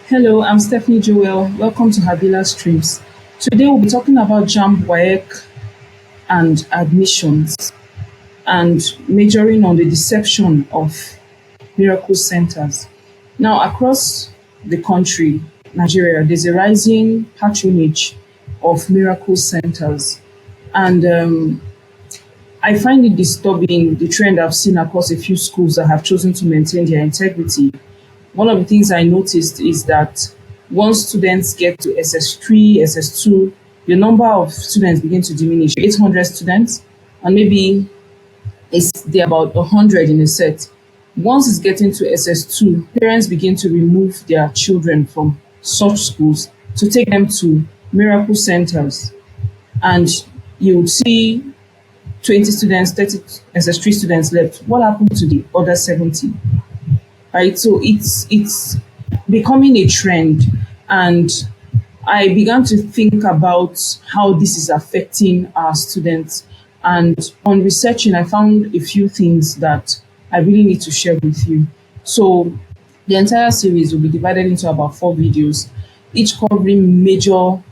Hello, I'm Stephanie Joel. Welcome to Havilah Streams. Today we'll be talking about JAMB, WAEC, and admissions, and majoring on the deception of miracle centers. Now, across the country, Nigeria, there's a rising patronage of miracle centers, and I find it disturbing the trend I've seen across a few schools that have chosen to maintain their integrity. One of the things I noticed is that once students get to SS3, SS2, the number of students begin to diminish. 800 students, and maybe they're about 100 in a set. Once it's getting to SS2, parents begin to remove their children from such schools to take them to miracle centers. And you would see 20 students, 30 SS3 students left. What happened to the other 70? Right? So it's becoming a trend, and I began to think about how this is affecting our students. And on researching, I found a few things that I really need to share with you. So the entire series will be divided into about 4 videos, each covering major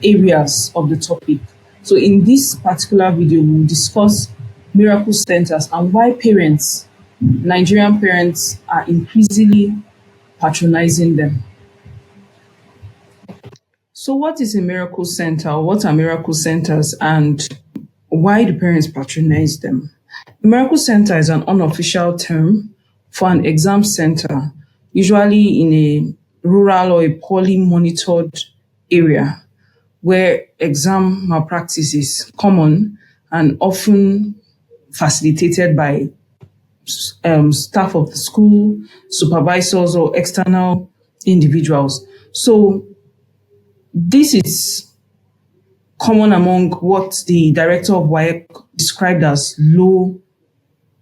areas of the topic. So in this particular video, we'll discuss miracle centers and why Nigerian parents are increasingly patronizing them. So what is a miracle center? What are miracle centers, and why do parents patronize them? A miracle center is an unofficial term for an exam center, usually in a rural or a poorly monitored area where exam malpractice is common and often facilitated by staff of the school, supervisors, or external individuals. So this is common among what the director of WAEC described as low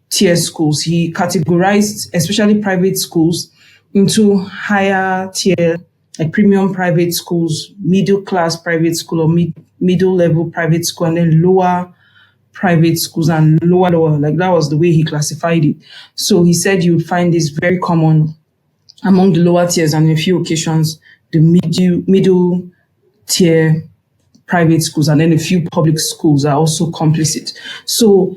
tier schools. He categorized especially private schools into higher tier, like premium private schools, middle class private school, or middle level private school, and then lower private schools and lower. Like that was the way he classified it. So he said you would find this very common among the lower tiers, and in a few occasions, the middle tier private schools, and then a few public schools are also complicit. So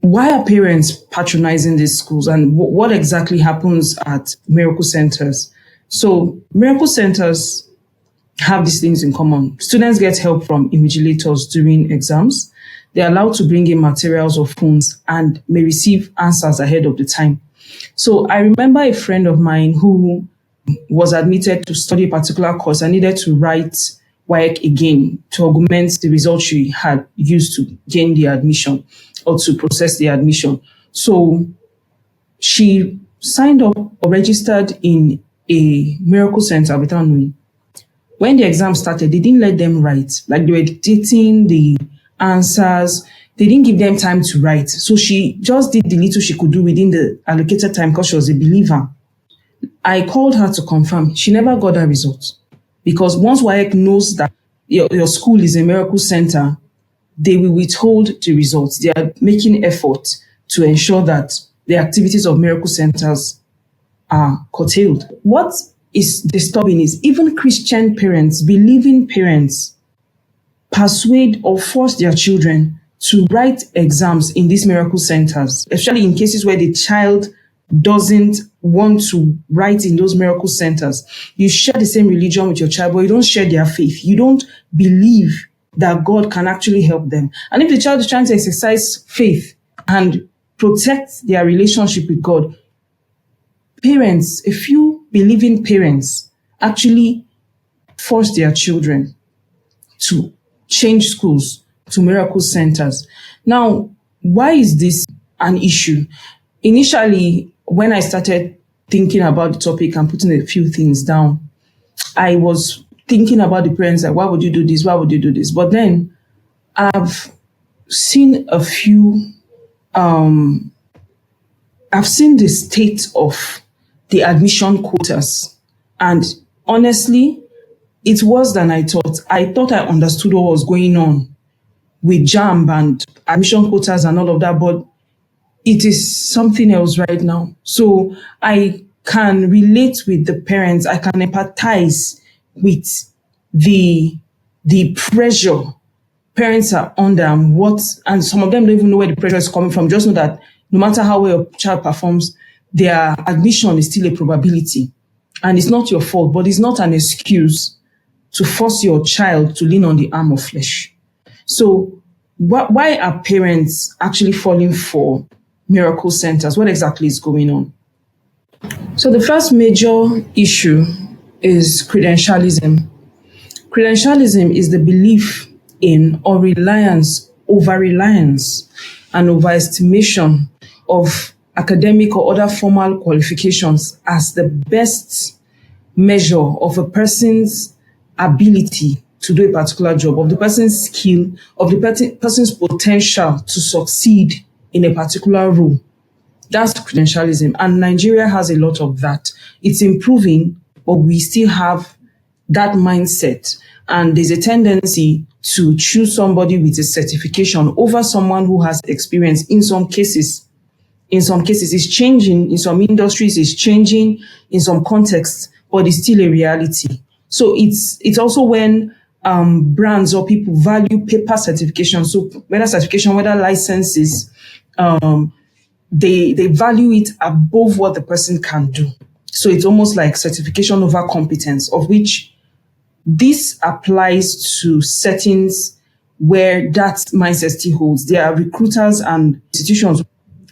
why are parents patronizing these schools, and what exactly happens at miracle centers? So miracle centers have these things in common. Students get help from invigilators during exams. They're allowed to bring in materials or phones and may receive answers ahead of the time. So I remember a friend of mine who was admitted to study a particular course and needed to write WAEC again to augment the results she had used to gain the admission or to process the admission. So she signed up or registered in a miracle center without knowing. When the exam started, they didn't let them write. Like they were dictating the answers. They didn't give them time to write. So she just did the little she could do within the allocated time because she was a believer. I called her to confirm. She never got that result. Because once WAEC knows that your school is a miracle center, they will withhold the results. They are making effort to ensure that the activities of miracle centers are curtailed. What is disturbing is even Christian parents, believing parents, persuade or force their children to write exams in these miracle centers, especially in cases where the child doesn't want to write in those miracle centers. You share the same religion with your child, but you don't share their faith. You don't believe that God can actually help them. And if the child is trying to exercise faith and protect their relationship with God, parents, a few believing parents, actually force their children to change schools to miracle centers. Now, why is this an issue? Initially, when I started thinking about the topic and putting a few things down, I was thinking about the parents, like, why would you do this? Why would you do this? But then I've seen a few, I've seen the state of the admission quotas. And honestly, it's worse than I thought. I thought I understood what was going on with JAMB and admission quotas and all of that, but it is something else right now. So I can relate with the parents. I can empathize with the pressure parents are under and some of them don't even know where the pressure is coming from. Just know that no matter how well a child performs, their admission is still a probability. And it's not your fault, but it's not an excuse to force your child to lean on the arm of flesh. So why are parents actually falling for miracle centers? What exactly is going on? So the first major issue is credentialism. Credentialism is the belief in or over-reliance and overestimation of academic or other formal qualifications as the best measure of a person's ability to do a particular job, of the person's skill, of the person's potential to succeed in a particular role. That's credentialism. And Nigeria has a lot of that. It's improving, but we still have that mindset. And there's a tendency to choose somebody with a certification over someone who has experience. In some cases, it's changing. In some industries, it's changing. In some contexts, but it's still a reality. So it's also when brands or people value paper certification. So whether certification, whether licenses, they value it above what the person can do. So it's almost like certification over competence, of which this applies to settings where that mindset still holds. There are recruiters and institutions.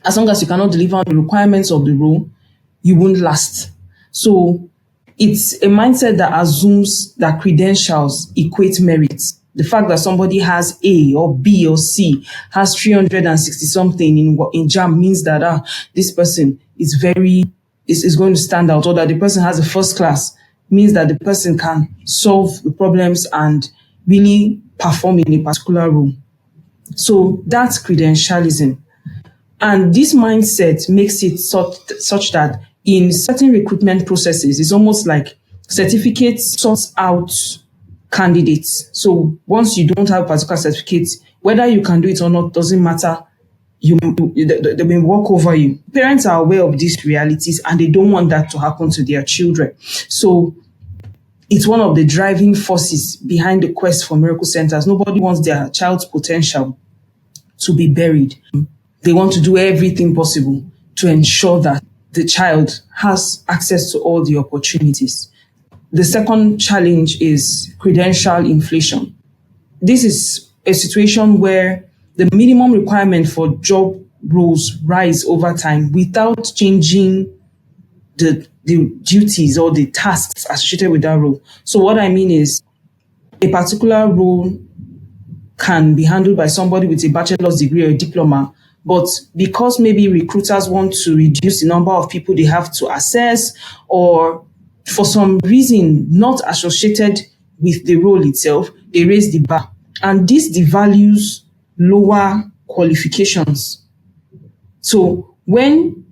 As long as you cannot deliver the requirements of the role, you won't last. So it's a mindset that assumes that credentials equate merit. The fact that somebody has A or B or C, has 360 something in JAMB means that this person is going to stand out, or that the person has a first class means that the person can solve the problems and really perform in a particular role. So that's credentialism. And this mindset makes it such that in certain recruitment processes, it's almost like certificates sorts out candidates. So once you don't have a particular certificate, whether you can do it or not doesn't matter. They may walk over you. Parents are aware of these realities and they don't want that to happen to their children. So it's one of the driving forces behind the quest for miracle centers. Nobody wants their child's potential to be buried. They want to do everything possible to ensure that the child has access to all the opportunities. The second challenge is credential inflation. This is a situation where the minimum requirement for job roles rise over time without changing the duties or the tasks associated with that role. So what I mean is a particular role can be handled by somebody with a bachelor's degree or a diploma, but because maybe recruiters want to reduce the number of people they have to assess, or for some reason not associated with the role itself, they raise the bar. And this devalues lower qualifications. So when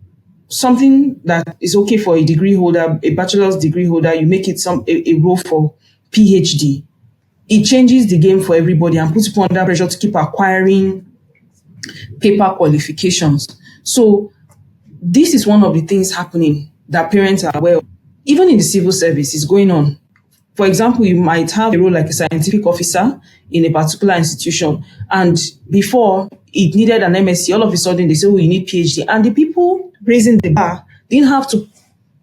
something that is okay for a degree holder, a bachelor's degree holder, you make it a role for PhD, it changes the game for everybody and puts people under pressure to keep acquiring paper qualifications. So this is one of the things happening that parents are aware of. Even in the civil service, it's going on. For example, you might have a role like a scientific officer in a particular institution, and before it needed an MSc, all of a sudden they say, oh, you need PhD. And the people raising the bar didn't have to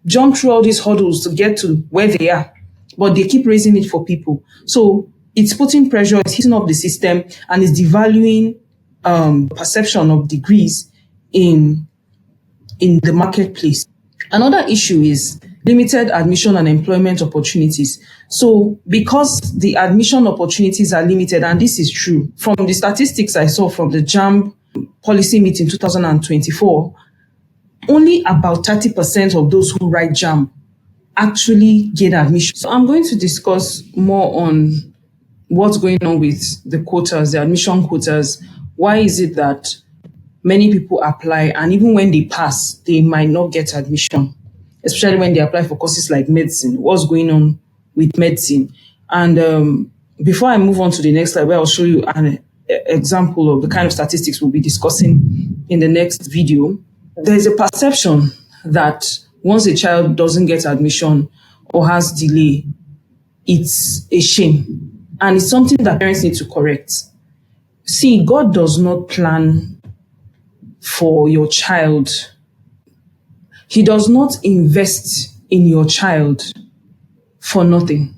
jump through all these hurdles to get to where they are, but they keep raising it for people. So it's putting pressure, it's hitting up the system, and it's devaluing perception of degrees in the marketplace. Another issue is limited admission and employment opportunities. So because the admission opportunities are limited, and this is true, from the statistics I saw from the JAMB policy meeting 2024, only about 30% of those who write JAMB actually gain admission. So I'm going to discuss more on what's going on with the quotas, the admission quotas. Why is it that many people apply, and even when they pass, they might not get admission, especially when they apply for courses like medicine? What's going on with medicine? And before I move on to the next slide, where I'll show you an example of the kind of statistics we'll be discussing in the next video, there's a perception that once a child doesn't get admission or has delay, it's a shame. And it's something that parents need to correct. See, God does not plan for your child. He does not invest in your child for nothing.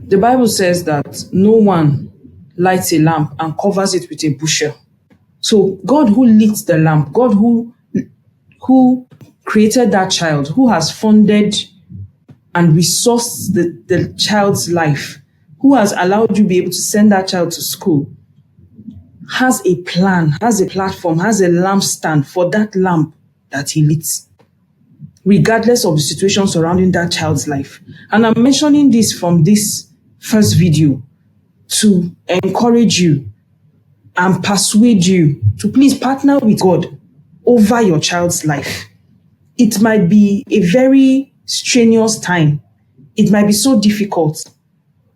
The Bible says that no one lights a lamp and covers it with a bushel. So God who lit the lamp, God who created that child, who has funded and resourced the child's life, who has allowed you to be able to send that child to school, has a plan, has a platform, has a lampstand for that lamp that he lit, regardless of the situation surrounding that child's life. And I'm mentioning this from this first video to encourage you and persuade you to please partner with God over your child's life. It might be a very strenuous time. It might be so difficult.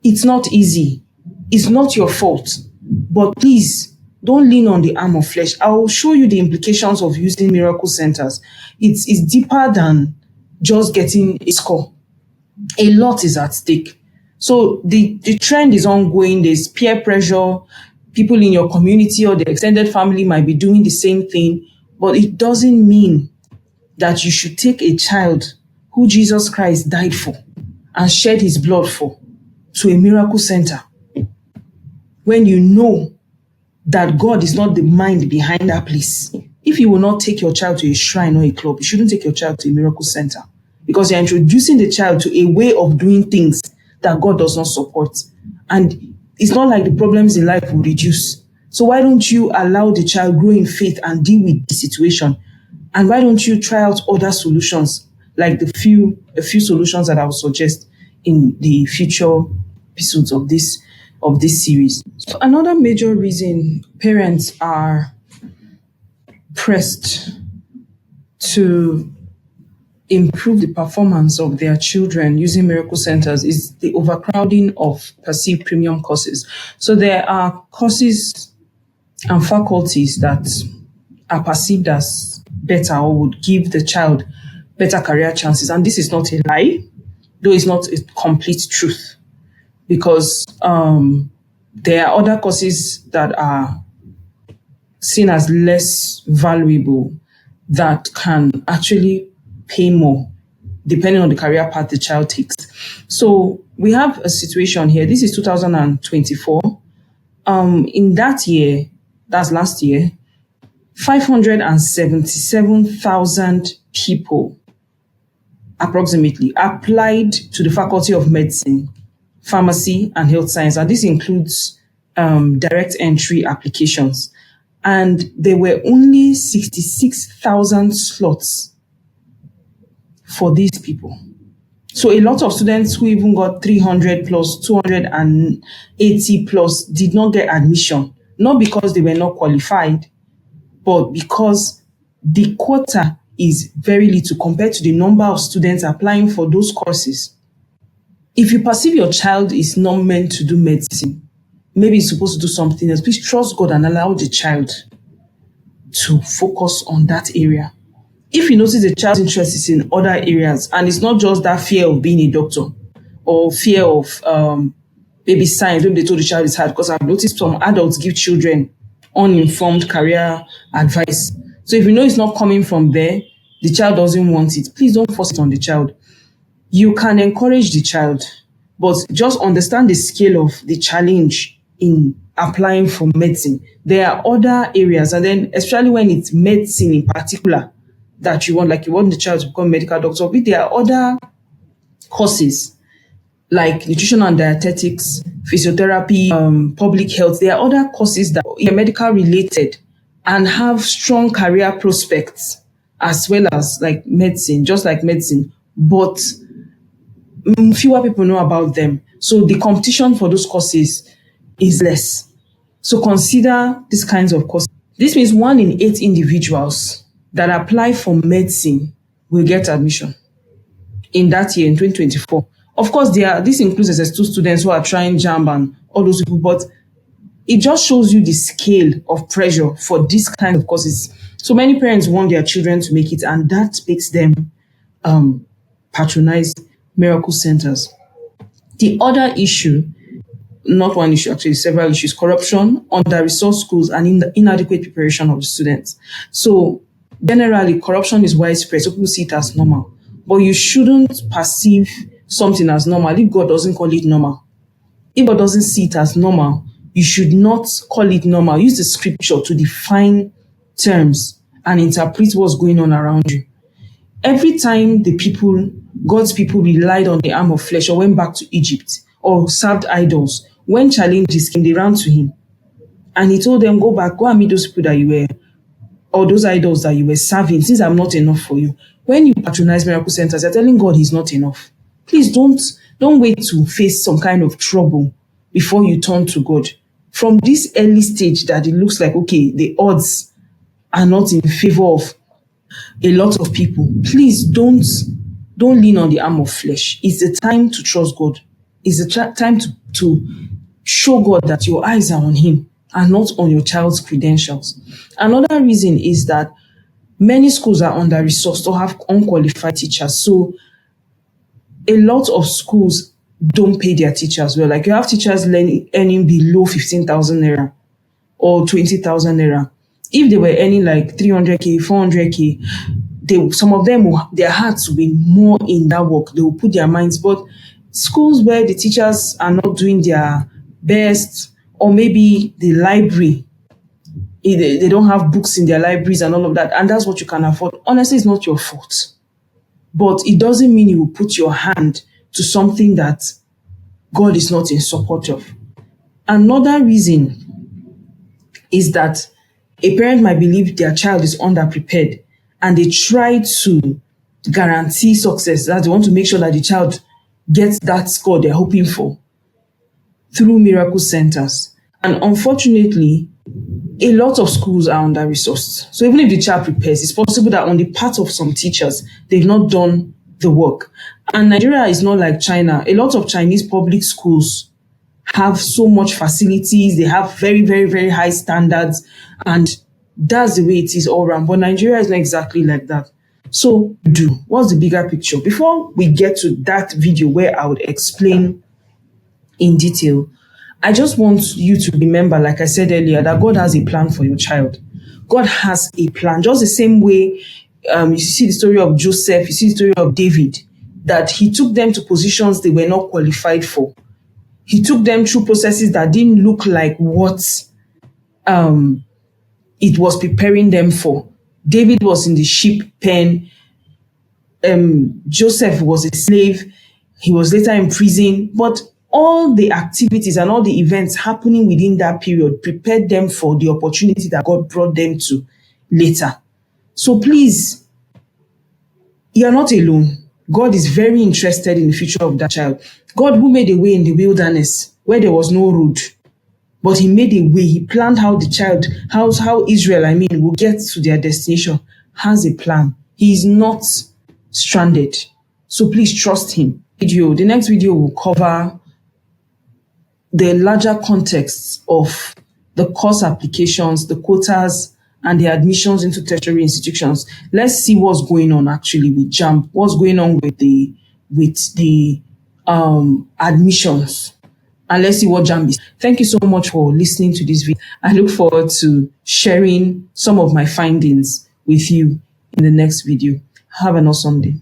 It's not easy. It's not your fault. But please, don't lean on the arm of flesh. I will show you the implications of using miracle centers. It's deeper than just getting a score. A lot is at stake. So the trend is ongoing. There's peer pressure. People in your community or the extended family might be doing the same thing. But it doesn't mean that you should take a child who Jesus Christ died for and shed his blood for to a miracle center when you know that God is not the mind behind that place. If you will not take your child to a shrine or a club, you shouldn't take your child to a miracle center, because you're introducing the child to a way of doing things that God does not support. And it's not like the problems in life will reduce. So why don't you allow the child grow in faith and deal with the situation? And why don't you try out other solutions, like a few solutions that I will suggest in the future episodes of this series. So another major reason parents are pressed to improve the performance of their children using miracle centers is the overcrowding of perceived premium courses. So there are courses and faculties that are perceived as better or would give the child better career chances. And this is not a lie, though it's not a complete truth, because there are other courses that are seen as less valuable that can actually pay more depending on the career path the child takes. So we have a situation here. This is 2024. In that year, that's last year, 577,000 people approximately applied to the Faculty of Medicine, Pharmacy, and Health Science. And this includes direct entry applications. And there were only 66,000 slots for these people. So a lot of students who even got 300 plus, 280 plus did not get admission, not because they were not qualified, but because the quota is very little compared to the number of students applying for those courses. If you perceive your child is not meant to do medicine, maybe it's supposed to do something else, please trust God and allow the child to focus on that area. If you notice the child's interest is in other areas, and it's not just that fear of being a doctor or fear of maybe science, maybe they told the child it's hard, because I've noticed some adults give children uninformed career advice. So if you know it's not coming from there, the child doesn't want it, please don't force it on the child. You can encourage the child, but just understand the scale of the challenge in applying for medicine. There are other areas, and then especially when it's medicine in particular that you want, like you want the child to become a medical doctor, but there are other courses like nutrition and dietetics, physiotherapy, public health. There are other courses that are medical related and have strong career prospects as well as like medicine, just like medicine, but fewer people know about them. So the competition for those courses is less. So consider these kinds of courses. This means 1 in 8 individuals that apply for medicine will get admission in that year, in 2024. Of course, this includes SS2 students who are trying JAMB and all those people, but it just shows you the scale of pressure for this kind of courses. So many parents want their children to make it, and that makes them patronize miracle centers. The other issue, not one issue, actually several issues: corruption, under-resourced schools, and inadequate preparation of the students. So generally, corruption is widespread, so people see it as normal. But you shouldn't perceive something as normal if God doesn't call it normal. If God doesn't see it as normal, you should not call it normal. Use the scripture to define terms and interpret what's going on around you. Every time God's people relied on the arm of flesh or went back to Egypt or served idols, when challenges came, they ran to him. And he told them, go back, go and meet those people that you were, or those idols that you were serving, since I'm not enough for you. When you patronize miracle centers, you're telling God he's not enough. Please don't wait to face some kind of trouble before you turn to God. From this early stage that it looks like, okay, the odds are not in favor of a lot of people, please don't lean on the arm of flesh. It's the time to trust God. It's the time to show God that your eyes are on him and not on your child's credentials. Another reason is that many schools are under-resourced or have unqualified teachers. So a lot of schools don't pay their teachers well. Like you have teachers earning below 15,000 naira or 20,000 naira. If they were earning like 300k, 400k, some of them, their hearts will be more in that work. They will put their minds. But schools where the teachers are not doing their best, or maybe the library, they don't have books in their libraries and all of that, and that's what you can afford. Honestly, it's not your fault. But it doesn't mean you will put your hand to something that God is not in support of. Another reason is that a parent might believe their child is underprepared and they try to guarantee success, that they want to make sure that the child gets that score they're hoping for through miracle centers. And unfortunately, a lot of schools are under-resourced. So even if the child prepares, it's possible that on the part of some teachers, they've not done the work. And Nigeria is not like China. A lot of Chinese public schools have so much facilities. They have very, very, very high standards. And that's the way it is all around. But Nigeria is not exactly like that. So what's the bigger picture? Before we get to that video where I would explain in detail, I just want you to remember, like I said earlier, that God has a plan for your child. God has a plan. Just the same way you see the story of Joseph, you see the story of David, that he took them to positions they were not qualified for. He took them through processes that didn't look like what it was preparing them for. David was in the sheep pen. Joseph was a slave. He was later in prison. But all the activities and all the events happening within that period prepared them for the opportunity that God brought them to later. So please, you're not alone. God is very interested in the future of that child. God, who made a way in the wilderness where there was no road, but he made a way. He planned how the child, how Israel, will get to their destination, has a plan. He is not stranded. So please trust him. The next video will cover the larger context of the course applications, the quotas, and the admissions into tertiary institutions. Let's see what's going on actually with JAMB, what's going on with the admissions, and let's see what JAMB is. Thank you so much for listening to this video. I look forward to sharing some of my findings with you in the next video. Have an awesome day.